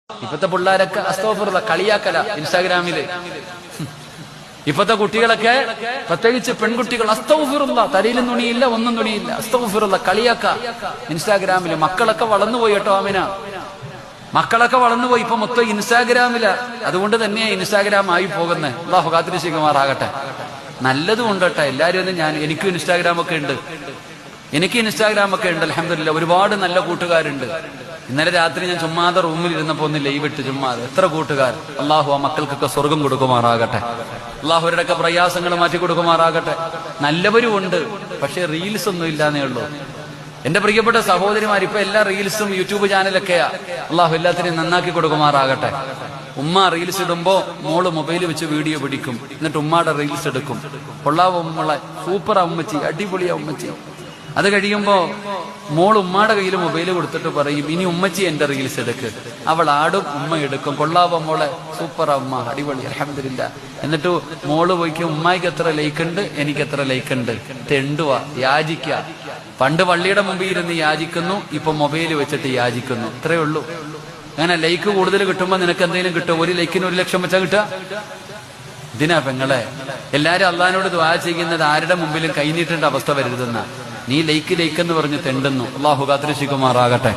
ഇപ്പത്തെ പിള്ളേരൊക്കെ അസ്തഗ്ഫിറുല്ലാഹ് കളിയാക്കല ഇൻസ്റ്റാഗ്രാമില്. ഇപ്പത്തെ കുട്ടികളൊക്കെ പ്രത്യേകിച്ച് പെൺകുട്ടികൾ അസ്തഗ്ഫിറുല്ലാഹ്, തലയിലും തുണിയില്ല, ഒന്നും തുണിയില്ല, അസ്തഗ്ഫിറുല്ലാഹ് കളിയാക്ക ഇൻസ്റ്റാഗ്രാമില്. മക്കളൊക്കെ വളർന്നുപോയി കേട്ടോ ആമിന, മക്കളൊക്കെ വളർന്നുപോയി. ഇപ്പൊ മൊത്തം ഇൻസ്റ്റാഗ്രാമില. അതുകൊണ്ട് തന്നെയാ ഇൻസ്റ്റാഗ്രാം ആയി പോകുന്നത്. അല്ലാഹു കാത്തിരക്ഷിക്കുമാറാകട്ടെ. നല്ലതും ഉണ്ട് കേട്ടോ എല്ലാരും ഒന്നും. എനിക്കും ഇൻസ്റ്റാഗ്രാം ഒക്കെ ഉണ്ട്, അൽഹംദുലില്ലാഹ്. ഒരുപാട് നല്ല കൂട്ടുകാരുണ്ട്. ഇന്നലെ രാത്രി ഞാൻ ചുമ്മാതെ റൂമിൽ ഇരുന്നപ്പോ ഒന്ന് ലൈവ് ഇട്ട് ചുമ്മാതെ. എത്ര കൂട്ടുകാർ. അള്ളാഹു ആ മക്കൾക്കൊക്കെ സ്വർഗം കൊടുക്കുമാറാകട്ടെ. അള്ളാഹു അവരുടെയൊക്കെ പ്രയാസങ്ങൾ മാറ്റി കൊടുക്കുമാറാകട്ടെ. നല്ലവരും ഉണ്ട്, പക്ഷെ റീൽസ് ഒന്നും ഇല്ലാന്നേ ഉള്ളൂ. എന്റെ പ്രിയപ്പെട്ട സഹോദരിമാർ, ഇപ്പൊ എല്ലാ റീൽസും യൂട്യൂബ് ചാനലൊക്കെയാ. അള്ളാഹു എല്ലാത്തിനെയും നന്നാക്കി കൊടുക്കുമാറാകട്ടെ. ഉമ്മ റീൽസ് ഇടുമ്പോ മോള് മൊബൈൽ വെച്ച് വീഡിയോ പിടിക്കും, എന്നിട്ട് ഉമ്മയുടെ റീൽസ് എടുക്കും. കൊള്ളാവോ ഉമ്മളെ, സൂപ്പറാ ഉമ്മച്ചി, അടിപൊളിയാ ഉമ്മച്ചി. അത് കഴിയുമ്പോ മോൾ ഉമ്മയുടെ കയ്യിൽ മൊബൈൽ കൊടുത്തിട്ട് പറയും, ഇനി ഉമ്മച്ചി എന്റെ റീൽസ് എടുക്ക്. അവൾ ആടും, ഉമ്മ എടുക്കും. കൊള്ളാവോ മോളെ, സൂപ്പറാ ഉമ്മ, അടിപൊളി, അൽഹംദുലില്ലാഹ്. എന്നിട്ട് മോള് പോയിക്കും, ഉമ്മായിക്ക് എത്ര ലൈക്ക് ഉണ്ട്, എനിക്ക് എത്ര ലൈക്ക് ഉണ്ട്. തെണ്ടുക, യാചിക്ക. പണ്ട് പള്ളിയുടെ മുമ്പിൽ ഇരുന്ന് യാചിക്കുന്നു, ഇപ്പൊ മൊബൈൽ വെച്ചിട്ട് യാചിക്കുന്നു. ഇത്രയേ ഉള്ളൂ. അങ്ങനെ ലൈക്ക് കൂടുതൽ കിട്ടുമ്പോ നിനക്ക് എന്തെങ്കിലും കിട്ടും. 1 ലൈക്കിന് 1 ലക്ഷം വെച്ചാ കിട്ടുക. ഇതിനാ പെങ്ങളെ എല്ലാരും അള്ളാഹിനോട് ദുആ ചെയ്യുന്നത് ആരുടെ മുമ്പിലും കൈനീട്ടേണ്ട അവസ്ഥ വരരുതെന്ന. നീ ലൈക്ക് എന്ന് പറഞ്ഞ് തെണ്ടുന്നു. അള്ളാഹു കാത്തിരക്ഷിക്കുമാറാകട്ടെ.